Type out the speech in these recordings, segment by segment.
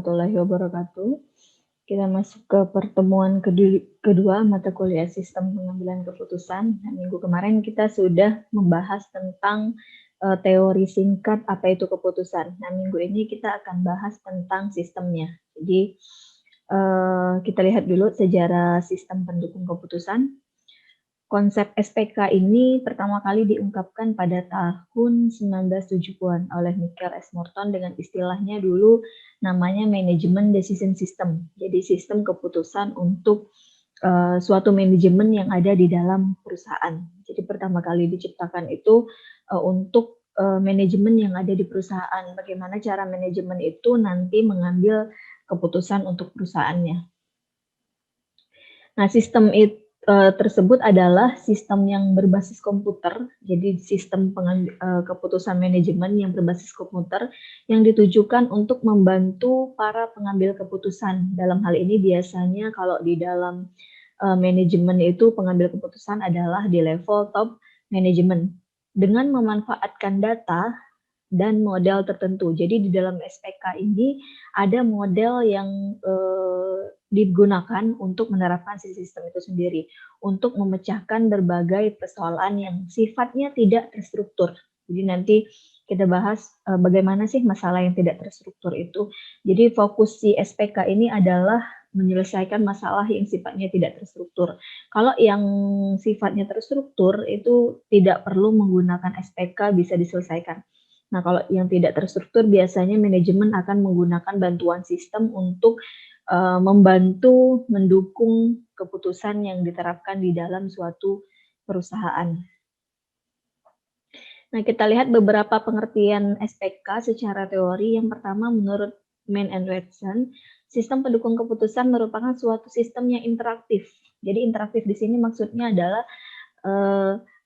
warahmatullahi wabarakatuh. Kita masuk ke pertemuan kedua mata kuliah Sistem Pengambilan Keputusan. Nah, minggu kemarin kita sudah membahas tentang teori singkat apa itu keputusan. Nah, minggu ini kita akan bahas tentang sistemnya. Jadi, kita lihat dulu sejarah sistem pendukung keputusan. Konsep SPK ini pertama kali diungkapkan pada tahun 1970-an oleh Michael S. Morton dengan istilahnya dulu namanya Management Decision System. Jadi sistem keputusan untuk suatu manajemen yang ada di dalam perusahaan. Jadi pertama kali diciptakan itu untuk manajemen yang ada di perusahaan. Bagaimana cara manajemen itu nanti mengambil keputusan untuk perusahaannya. Nah, sistem tersebut adalah sistem yang berbasis komputer, jadi sistem keputusan manajemen yang berbasis komputer yang ditujukan untuk membantu para pengambil keputusan. Dalam hal ini biasanya kalau di dalam manajemen itu pengambil keputusan adalah di level top manajemen dengan memanfaatkan data dan model tertentu. Jadi di dalam SPK ini ada model yang digunakan untuk menerapkan sistem itu sendiri, untuk memecahkan berbagai persoalan yang sifatnya tidak terstruktur. Jadi nanti kita bahas bagaimana sih masalah yang tidak terstruktur itu. Jadi fokus si SPK ini adalah menyelesaikan masalah yang sifatnya tidak terstruktur. Kalau yang sifatnya terstruktur itu tidak perlu menggunakan SPK, bisa diselesaikan. Nah, kalau yang tidak terstruktur biasanya manajemen akan menggunakan bantuan sistem untuk membantu mendukung keputusan yang diterapkan di dalam suatu perusahaan. Nah, kita lihat beberapa pengertian SPK secara teori. Yang pertama, menurut Mann and Watson, sistem pendukung keputusan merupakan suatu sistem yang interaktif. Jadi interaktif di sini maksudnya adalah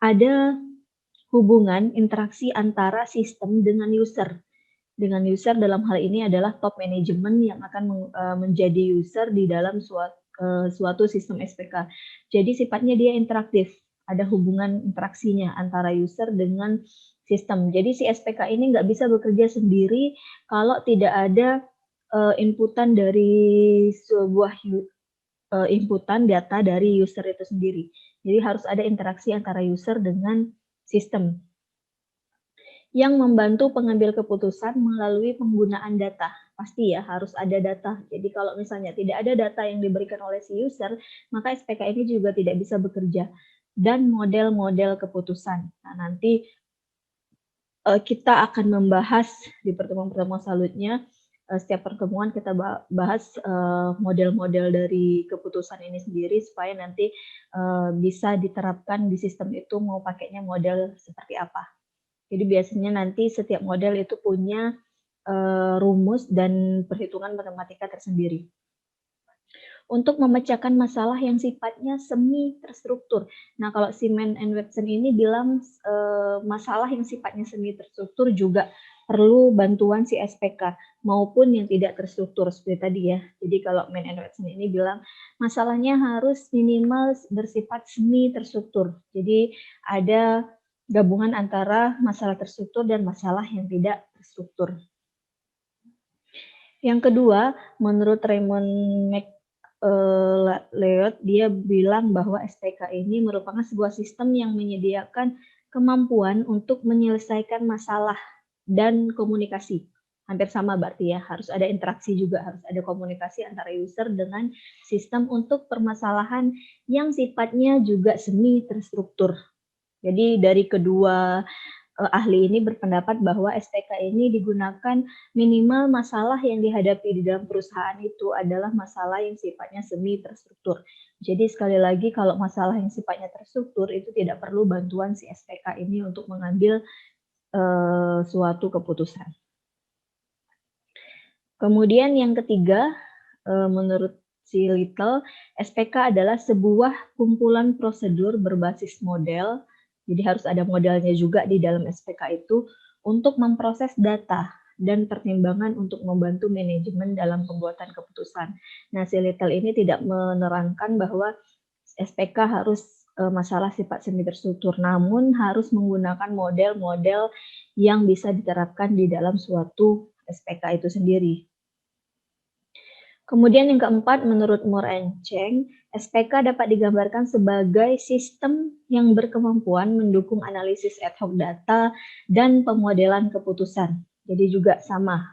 ada hubungan interaksi antara sistem dengan user. Dengan user dalam hal ini adalah top management yang akan menjadi user di dalam suatu sistem SPK. Jadi sifatnya dia interaktif, ada hubungan interaksinya antara user dengan sistem. Jadi si SPK ini nggak bisa bekerja sendiri kalau tidak ada inputan dari sebuah inputan data dari user itu sendiri. Jadi harus ada interaksi antara user dengan sistem yang membantu pengambil keputusan melalui penggunaan data. Pasti ya harus ada data. Jadi kalau misalnya tidak ada data yang diberikan oleh si user, maka SPK ini juga tidak bisa bekerja. Dan model-model keputusan. Nah, nanti kita akan membahas di pertemuan-pertemuan selanjutnya. Setiap pertemuan kita bahas model-model dari keputusan ini sendiri supaya nanti bisa diterapkan di sistem itu mau pakainya model seperti apa. Jadi biasanya nanti setiap model itu punya rumus dan perhitungan matematika tersendiri. Untuk memecahkan masalah yang sifatnya semi terstruktur. Nah, kalau si Mann and Watson ini bilang masalah yang sifatnya semi terstruktur juga perlu bantuan si SPK maupun yang tidak terstruktur seperti tadi ya. Jadi kalau Mann and Watson ini bilang masalahnya harus minimal bersifat semi terstruktur. Jadi ada gabungan antara masalah terstruktur dan masalah yang tidak terstruktur. Yang kedua, menurut Raymond McLeod, dia bilang bahwa SPK ini merupakan sebuah sistem yang menyediakan kemampuan untuk menyelesaikan masalah dan komunikasi. Hampir sama berarti ya, harus ada interaksi juga, harus ada komunikasi antara user dengan sistem untuk permasalahan yang sifatnya juga semi terstruktur. Jadi dari kedua ahli ini berpendapat bahwa SPK ini digunakan minimal masalah yang dihadapi di dalam perusahaan itu adalah masalah yang sifatnya semi terstruktur. Jadi sekali lagi kalau masalah yang sifatnya terstruktur itu tidak perlu bantuan si SPK ini untuk mengambil suatu keputusan. Kemudian yang ketiga, menurut si Little, SPK adalah sebuah kumpulan prosedur berbasis model. Jadi harus ada modelnya juga di dalam SPK itu untuk memproses data dan pertimbangan untuk membantu manajemen dalam pembuatan keputusan. Nah, si Little ini tidak menerangkan bahwa SPK harus masalah sifat semi terstruktur, namun harus menggunakan model-model yang bisa diterapkan di dalam suatu SPK itu sendiri. Kemudian yang keempat, menurut Moore and Cheng, SPK dapat digambarkan sebagai sistem yang berkemampuan mendukung analisis ad hoc data dan pemodelan keputusan. Jadi juga sama,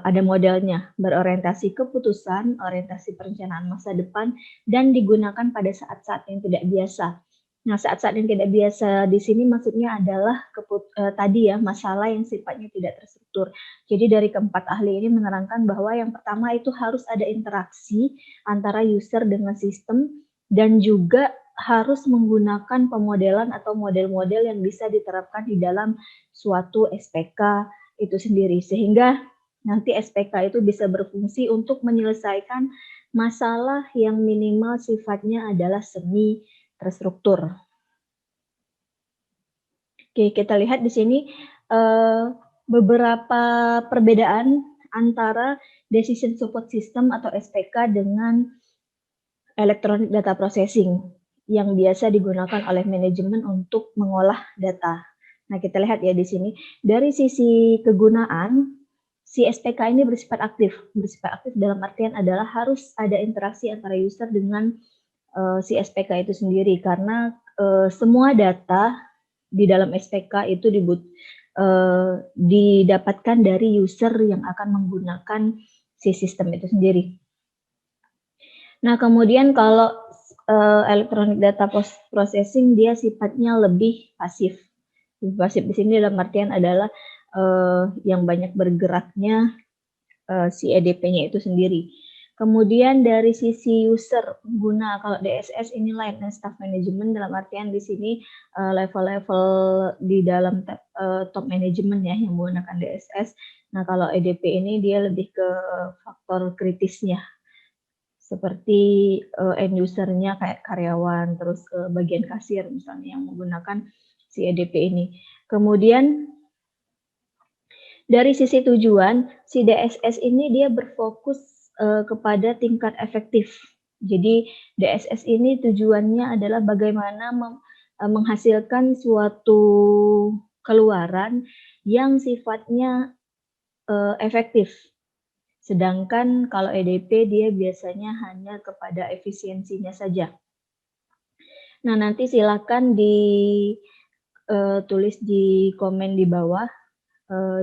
ada modelnya, berorientasi keputusan, orientasi perencanaan masa depan, dan digunakan pada saat-saat yang tidak biasa. Nah, saat-saat yang tidak biasa di sini maksudnya adalah tadi ya, masalah yang sifatnya tidak terstruktur. Jadi dari keempat ahli ini menerangkan bahwa yang pertama itu harus ada interaksi antara user dengan sistem dan juga harus menggunakan pemodelan atau model-model yang bisa diterapkan di dalam suatu SPK itu sendiri. Sehingga nanti SPK itu bisa berfungsi untuk menyelesaikan masalah yang minimal sifatnya adalah semi terstruktur. Oke, kita lihat di sini beberapa perbedaan antara Decision Support System atau SPK dengan Electronic Data Processing yang biasa digunakan oleh manajemen untuk mengolah data. Nah, kita lihat ya di sini. Dari sisi kegunaan, si SPK ini bersifat aktif. Bersifat aktif dalam artian adalah harus ada interaksi antara user dengan si SPK itu sendiri, karena semua data di dalam SPK itu didapatkan dari user yang akan menggunakan si sistem itu sendiri. Nah, kemudian kalau electronic data processing dia sifatnya lebih pasif. Lebih pasif di sini dalam artian adalah yang banyak bergeraknya si EDP-nya itu sendiri. Kemudian dari sisi user pengguna, kalau DSS ini Line and Staff Management, dalam artian di sini level-level di dalam top management ya yang menggunakan DSS. Nah, kalau EDP ini dia lebih ke faktor kritisnya, seperti end user-nya kayak karyawan, terus bagian kasir misalnya yang menggunakan si EDP ini. Kemudian dari sisi tujuan, si DSS ini dia berfokus kepada tingkat efektif. Jadi DSS ini tujuannya adalah bagaimana menghasilkan suatu keluaran yang sifatnya efektif. Sedangkan kalau EDP dia biasanya hanya kepada efisiensinya saja. Nah, nanti silakan tulis di komen di bawah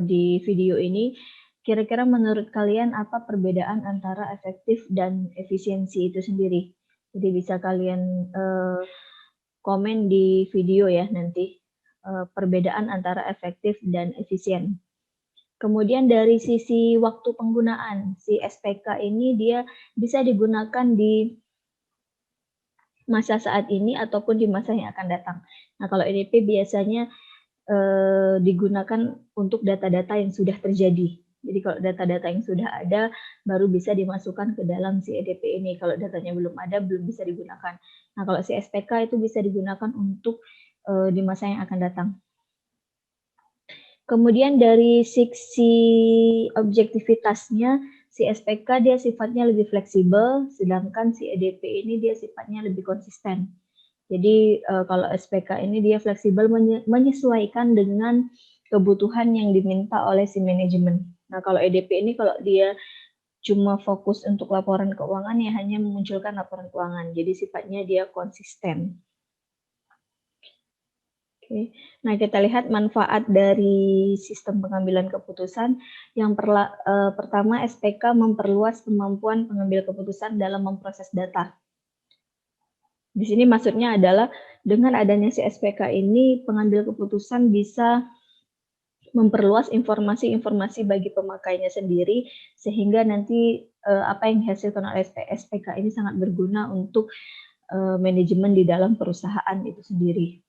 di video ini, kira-kira menurut kalian apa perbedaan antara efektif dan efisiensi itu sendiri? Jadi bisa kalian komen di video ya nanti, perbedaan antara efektif dan efisien. Kemudian dari sisi waktu penggunaan, si SPK ini dia bisa digunakan di masa saat ini ataupun di masa yang akan datang. Nah, kalau EDP biasanya digunakan untuk data-data yang sudah terjadi. Jadi kalau data-data yang sudah ada baru bisa dimasukkan ke dalam si EDP ini. Kalau datanya belum ada, belum bisa digunakan. Nah, kalau si SPK itu bisa digunakan untuk di masa yang akan datang. Kemudian dari sisi objektivitasnya, si SPK dia sifatnya lebih fleksibel, sedangkan si EDP ini dia sifatnya lebih konsisten. Jadi kalau SPK ini dia fleksibel menyesuaikan dengan kebutuhan yang diminta oleh si manajemen. Nah, kalau EDP ini kalau dia cuma fokus untuk laporan keuangan ya hanya memunculkan laporan keuangan. Jadi sifatnya dia konsisten. Oke. Nah, kita lihat manfaat dari sistem pengambilan keputusan. Yang pertama, SPK memperluas kemampuan pengambil keputusan dalam memproses data. Di sini maksudnya adalah dengan adanya si SPK ini, pengambil keputusan bisa memperluas informasi-informasi bagi pemakainya sendiri, sehingga nanti apa yang dihasilkan oleh SPK ini sangat berguna untuk manajemen di dalam perusahaan itu sendiri.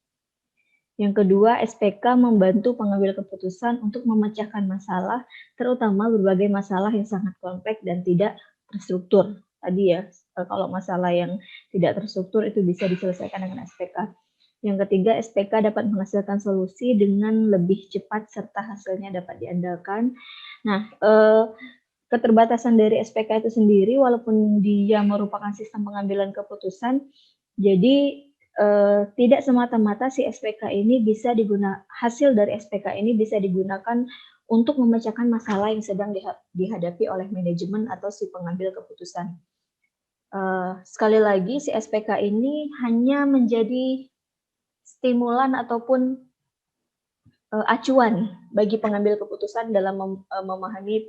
Yang kedua, SPK membantu pengambil keputusan untuk memecahkan masalah, terutama berbagai masalah yang sangat kompleks dan tidak terstruktur. Tadi ya, kalau masalah yang tidak terstruktur itu bisa diselesaikan dengan SPK. Yang ketiga, SPK dapat menghasilkan solusi dengan lebih cepat serta hasilnya dapat diandalkan. Nah, keterbatasan dari SPK itu sendiri, walaupun dia merupakan sistem pengambilan keputusan, jadi tidak semata-mata si SPK ini bisa hasil dari SPK ini bisa digunakan untuk memecahkan masalah yang sedang dihadapi oleh manajemen atau si pengambil keputusan. Sekali lagi, si SPK ini hanya menjadi stimulan ataupun acuan bagi pengambil keputusan dalam memahami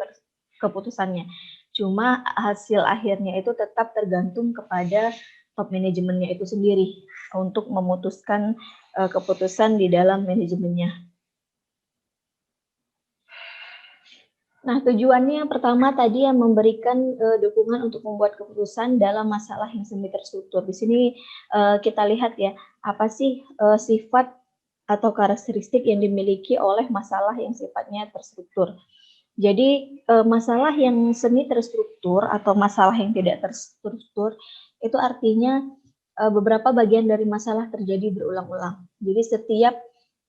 keputusannya. Cuma hasil akhirnya itu tetap tergantung kepada top manajemennya itu sendiri untuk memutuskan keputusan di dalam manajemennya. Nah, tujuannya yang pertama tadi yang memberikan dukungan untuk membuat keputusan dalam masalah yang semi terstruktur. Di sini kita lihat ya, apa sih sifat atau karakteristik yang dimiliki oleh masalah yang sifatnya terstruktur. Jadi masalah yang semi terstruktur atau masalah yang tidak terstruktur itu artinya beberapa bagian dari masalah terjadi berulang-ulang. Jadi setiap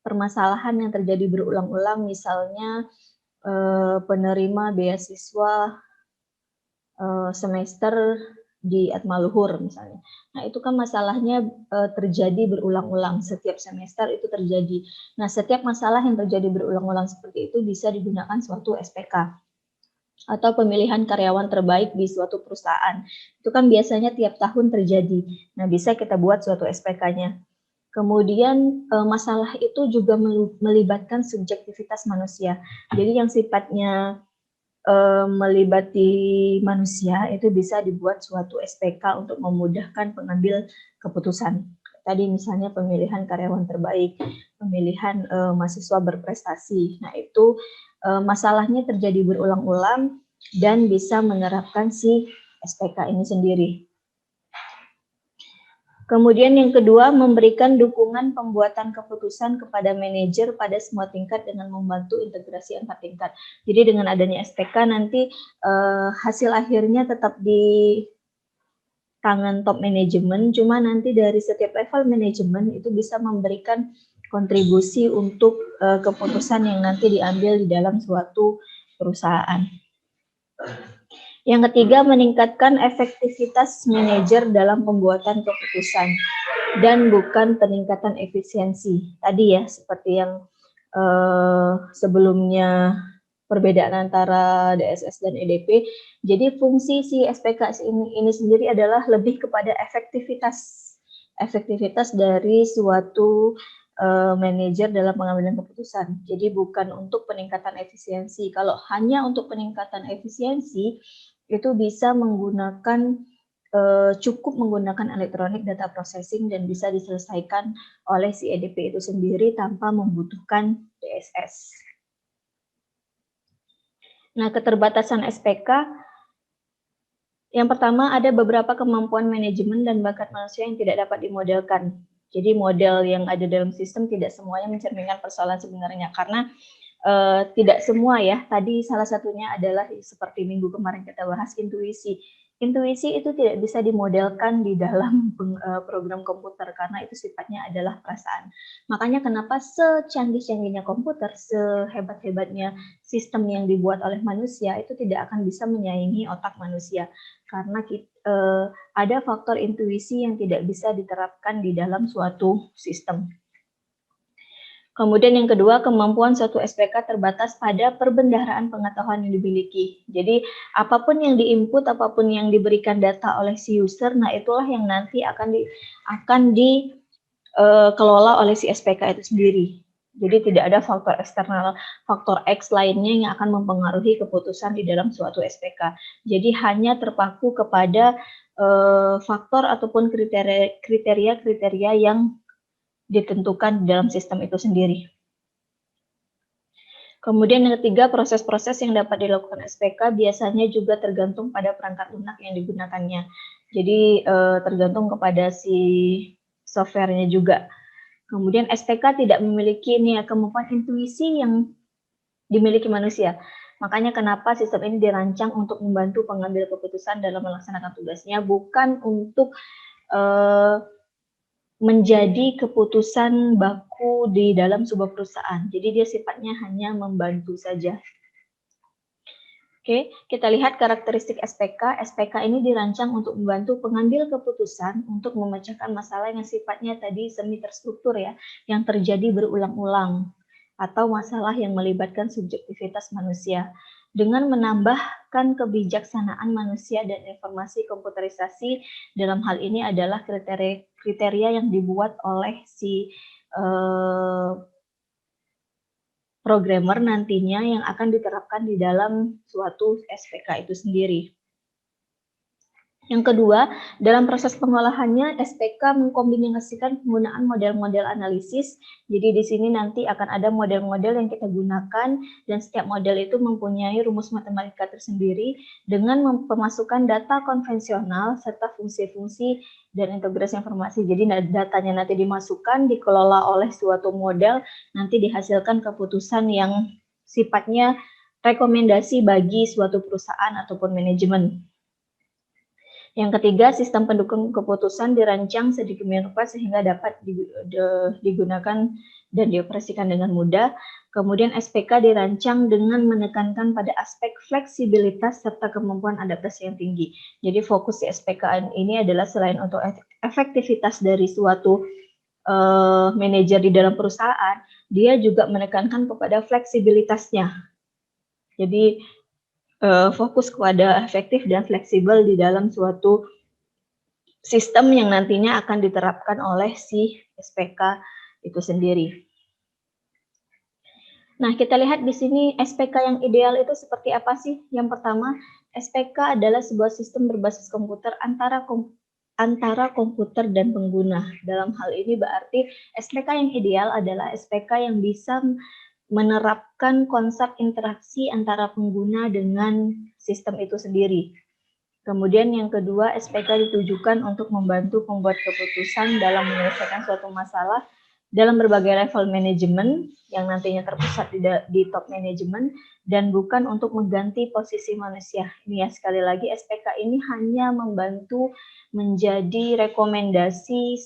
permasalahan yang terjadi berulang-ulang, misalnya penerima beasiswa semester di Atmaluhur misalnya. Nah, itu kan masalahnya terjadi berulang-ulang, setiap semester itu terjadi. Nah, setiap masalah yang terjadi berulang-ulang seperti itu bisa digunakan suatu SPK atau pemilihan karyawan terbaik di suatu perusahaan. Itu kan biasanya tiap tahun terjadi. Nah, bisa kita buat suatu SPK-nya. Kemudian masalah itu juga melibatkan subjektivitas manusia. Jadi yang sifatnya melibati manusia itu bisa dibuat suatu SPK untuk memudahkan pengambil keputusan. Tadi misalnya pemilihan karyawan terbaik, pemilihan mahasiswa berprestasi. Nah, itu masalahnya terjadi berulang-ulang dan bisa menerapkan si SPK ini sendiri. Kemudian yang kedua, memberikan dukungan pembuatan keputusan kepada manajer pada semua tingkat dengan membantu integrasi antar tingkat. Jadi dengan adanya SPK nanti hasil akhirnya tetap di tangan top manajemen, cuma nanti dari setiap level manajemen itu bisa memberikan kontribusi untuk keputusan yang nanti diambil di dalam suatu perusahaan. Yang ketiga, meningkatkan efektivitas manajer dalam pembuatan keputusan dan bukan peningkatan efisiensi. Tadi ya, seperti yang sebelumnya perbedaan antara DSS dan EDP. Jadi fungsi si SPK ini sendiri adalah lebih kepada efektivitas dari suatu manajer dalam pengambilan keputusan. Jadi bukan untuk peningkatan efisiensi. Kalau hanya untuk peningkatan efisiensi, itu bisa menggunakan cukup menggunakan electronic data processing dan bisa diselesaikan oleh si EDP itu sendiri tanpa membutuhkan DSS. Nah, keterbatasan SPK yang pertama ada beberapa kemampuan manajemen dan bakat manusia yang tidak dapat dimodelkan. Jadi model yang ada dalam sistem tidak semuanya mencerminkan persoalan sebenarnya karena tidak semua ya. Tadi salah satunya adalah seperti minggu kemarin kita bahas intuisi. Intuisi itu tidak bisa dimodelkan di dalam program komputer karena itu sifatnya adalah perasaan. Makanya kenapa secanggih-canggihnya komputer, sehebat-hebatnya sistem yang dibuat oleh manusia itu tidak akan bisa menyaingi otak manusia karena ada faktor intuisi yang tidak bisa diterapkan di dalam suatu sistem. Kemudian yang kedua, kemampuan suatu SPK terbatas pada perbendaharaan pengetahuan yang dimiliki. Jadi apapun yang diinput, apapun yang diberikan data oleh si user, nah itulah yang nanti akan dikelola oleh si SPK itu sendiri. Jadi tidak ada faktor eksternal, faktor X lainnya yang akan mempengaruhi keputusan di dalam suatu SPK. Jadi hanya terpaku kepada faktor ataupun kriteria yang ditentukan di dalam sistem itu sendiri. Kemudian yang ketiga, proses-proses yang dapat dilakukan SPK biasanya juga tergantung pada perangkat lunak yang digunakannya. Jadi tergantung kepada si softwarenya juga. Kemudian SPK tidak memiliki kemampuan intuisi yang dimiliki manusia. Makanya kenapa sistem ini dirancang untuk membantu pengambil keputusan dalam melaksanakan tugasnya, bukan untuk menjadi keputusan baku di dalam sebuah perusahaan. Jadi dia sifatnya hanya membantu saja. Oke, kita lihat karakteristik SPK. SPK ini dirancang untuk membantu pengambil keputusan untuk memecahkan masalah yang sifatnya tadi semi terstruktur ya, yang terjadi berulang-ulang. atau masalah yang melibatkan subjektivitas manusia. Dengan menambahkan kebijaksanaan manusia dan informasi komputerisasi, dalam hal ini adalah kriteria yang dibuat oleh si programmer nantinya yang akan diterapkan di dalam suatu SPK itu sendiri. Yang kedua, dalam proses pengolahannya, SPK mengkombinasikan penggunaan model-model analisis. Jadi di sini nanti akan ada model-model yang kita gunakan, dan setiap model itu mempunyai rumus matematika tersendiri dengan memasukkan data konvensional serta fungsi-fungsi dan integrasi informasi. Jadi datanya nanti dimasukkan, dikelola oleh suatu model, nanti dihasilkan keputusan yang sifatnya rekomendasi bagi suatu perusahaan ataupun manajemen. Yang ketiga, sistem pendukung keputusan dirancang sedemikian rupa sehingga dapat digunakan dan dioperasikan dengan mudah. Kemudian SPK dirancang dengan menekankan pada aspek fleksibilitas serta kemampuan adaptasi yang tinggi. Jadi fokus di SPK ini adalah selain untuk efektivitas dari suatu manajer di dalam perusahaan, dia juga menekankan kepada fleksibilitasnya. Jadi fokus kepada efektif dan fleksibel di dalam suatu sistem yang nantinya akan diterapkan oleh si SPK itu sendiri. Nah, kita lihat di sini SPK yang ideal itu seperti apa sih? Yang pertama, SPK adalah sebuah sistem berbasis komputer antara komputer dan pengguna. Dalam hal ini berarti SPK yang ideal adalah SPK yang bisa menerapkan konsep interaksi antara pengguna dengan sistem itu sendiri. Kemudian yang kedua, SPK ditujukan untuk membantu pembuat keputusan dalam menyelesaikan suatu masalah dalam berbagai level manajemen yang nantinya terpusat di top manajemen dan bukan untuk mengganti posisi manusia. Ini ya, sekali lagi SPK ini hanya membantu menjadi rekomendasi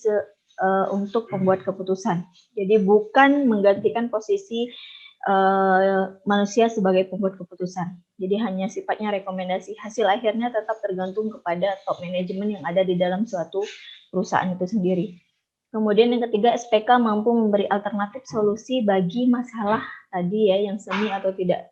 untuk pembuat keputusan. Jadi bukan menggantikan posisi manusia sebagai pembuat keputusan. Jadi hanya sifatnya rekomendasi. Hasil akhirnya tetap tergantung kepada top manajemen yang ada di dalam suatu perusahaan itu sendiri. Kemudian yang ketiga, SPK mampu memberi alternatif solusi bagi masalah tadi ya yang semi atau tidak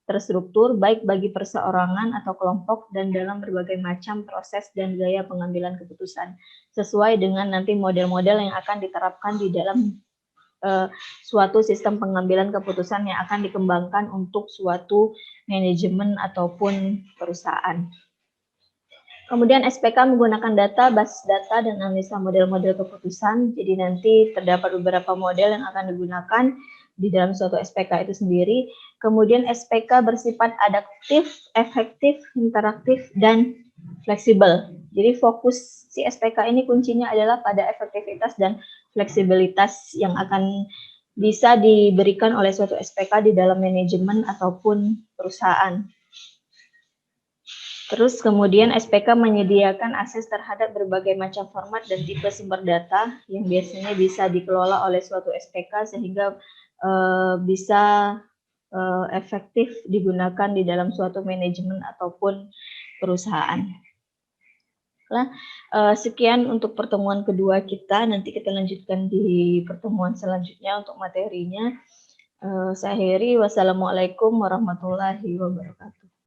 terstruktur, baik bagi perseorangan atau kelompok dan dalam berbagai macam proses dan gaya pengambilan keputusan, sesuai dengan nanti model-model yang akan diterapkan di dalam suatu sistem pengambilan keputusan yang akan dikembangkan untuk suatu manajemen ataupun perusahaan. Kemudian SPK menggunakan data, basis data, dan analisa model-model keputusan. Jadi nanti terdapat beberapa model yang akan digunakan di dalam suatu SPK itu sendiri. Kemudian SPK bersifat adaptif, efektif, interaktif, dan fleksibel. Jadi fokus si SPK ini kuncinya adalah pada efektivitas dan fleksibilitas yang akan bisa diberikan oleh suatu SPK di dalam manajemen ataupun perusahaan. Terus kemudian SPK menyediakan akses terhadap berbagai macam format dan tipe sumber data yang biasanya bisa dikelola oleh suatu SPK sehingga bisa efektif digunakan di dalam suatu manajemen ataupun perusahaan. Nah, sekian untuk pertemuan kedua kita. Nanti kita lanjutkan di pertemuan selanjutnya untuk materinya. Saya akhiri. Wassalamualaikum warahmatullahi wabarakatuh.